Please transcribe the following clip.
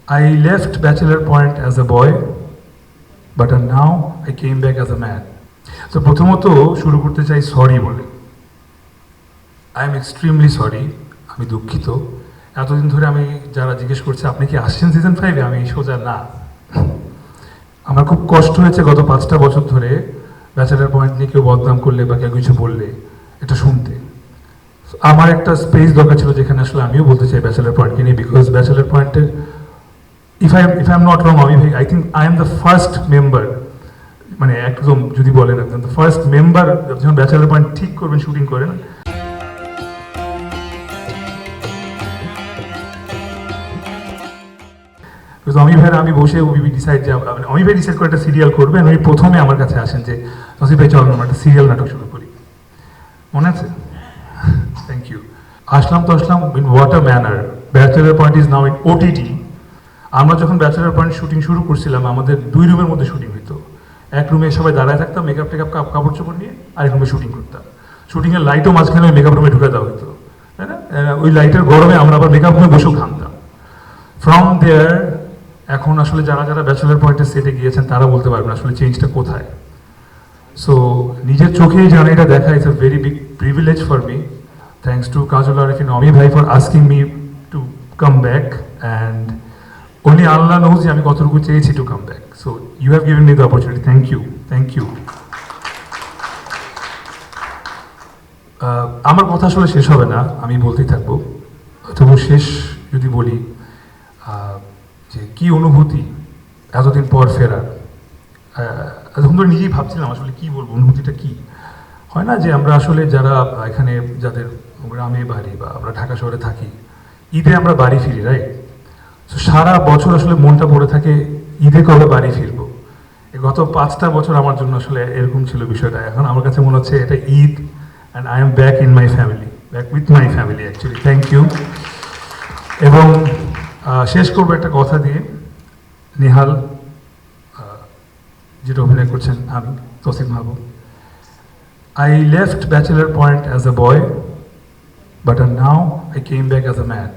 I left Bachelor Point as a boy, but now I came back as a man. So প্রথমত শুরু করতে চাই sorry বলে। I am extremely sorry, আমি দুঃখিত। এতদিন ধরে আমি যারা জিজ্ঞেস করছে আপনি কি আসছেন সিজন 5-এ, আমি সোজা না। আমার খুব কষ্ট হয়েছে গত 5টা বছর ধরে ব্যাচেলার পয়েন্ট নিয়ে কেউ বদনাম করলে বা কেউ কিছু বললে এটা শুনতে। আমার একটা স্পেস দরকার ছিল যেখানে আসলে আমিও বলতে চাই ব্যাচেলার পয়েন্টকে নিয়ে, বিকজ ব্যাচেলার পয়েন্টের if I am not wrong, I think I am the first member, মানে একদম যদি বলেন একদম the first member যখন ব্যাচেলার পয়েন্ট ঠিক করবেন শুটিং করেন। অমির ভাইরা আমি বসে ডিসাইড যে অমির ভাই ডিসাইড করে একটা সিরিয়াল করবেন, উনি প্রথমে আমার কাছে আসেন যে তসিফ ভাই চলুন আমরা একটা সিরিয়াল নাটক শুরু করি, মনে আছে? Thank you. Aslam in what a manner, Bachelor Point is now in OTT. আমরা যখন ব্যাচেলার পয়েন্ট শুটিং শুরু করছিলাম আমাদের 2 রুমের মধ্যে শুটিং হইতো। এক রুমে সবাই দাঁড়ায় থাকতাম মেকআপ টেকআপ কাপড় চোপড় নিয়ে, আরেক রুমে শুটিং করতাম। শুটিংয়ের লাইটও মাঝখানে ওই মেকআপ রুমে ঢুকে দেওয়া হতো, তাই না? ওই লাইটের গরমে আমরা আবার মেকআপ রুমে বসেও ঘামতাম। ফ্রম দেয়ার এখন আসলে যারা যারা ব্যাচেলার পয়েন্টের সেটে গিয়েছেন তারা বলতে পারবেন আসলে চেঞ্জটা কোথায়। সো নিজের চোখেই জানা এটা দেখা, it's a very big privilege for me. Thanks to Kajal Arefin, Omi ভাই for asking me to come back, and only Allah knows যে আমি কতটুকু চেয়েছি to come back. So you have given me the opportunity, thank you, thank you. আমার কথা আসলে শেষ হবে না, আমি বলতেই থাকবো। তবু শেষ যদি বলি যে কি অনুভূতি এতদিন পর ফেরার। এতক্ষণ ধরে নিজেই ভাবছিলাম আসলে কি বলবো, অনুভূতিটা কি। হয় না যে আমরা আসলে যারা এখানে যাদের গ্রামে বাড়ি বা আমরা ঢাকা শহরে থাকি, ঈদে আমরা বাড়ি ফিরি, রাইট? তো সারা বছর আসলে মনটা পড়ে থাকে ঈদে কবে বাড়ি ফিরবো। গত 5টা বছর আমার জন্য আসলে এরকম ছিল বিষয়টা। এখন আমার কাছে মনে হচ্ছে এটা Eid, and I am back in my family, back with my family actually. Thank you. এবং শেষ করবো একটা কথা দিয়ে। নেহাল যেটা অভিনয় করছেন আমি তসিফ মাহবুব, I left Bachelor Point as a boy, but now I came back as a man.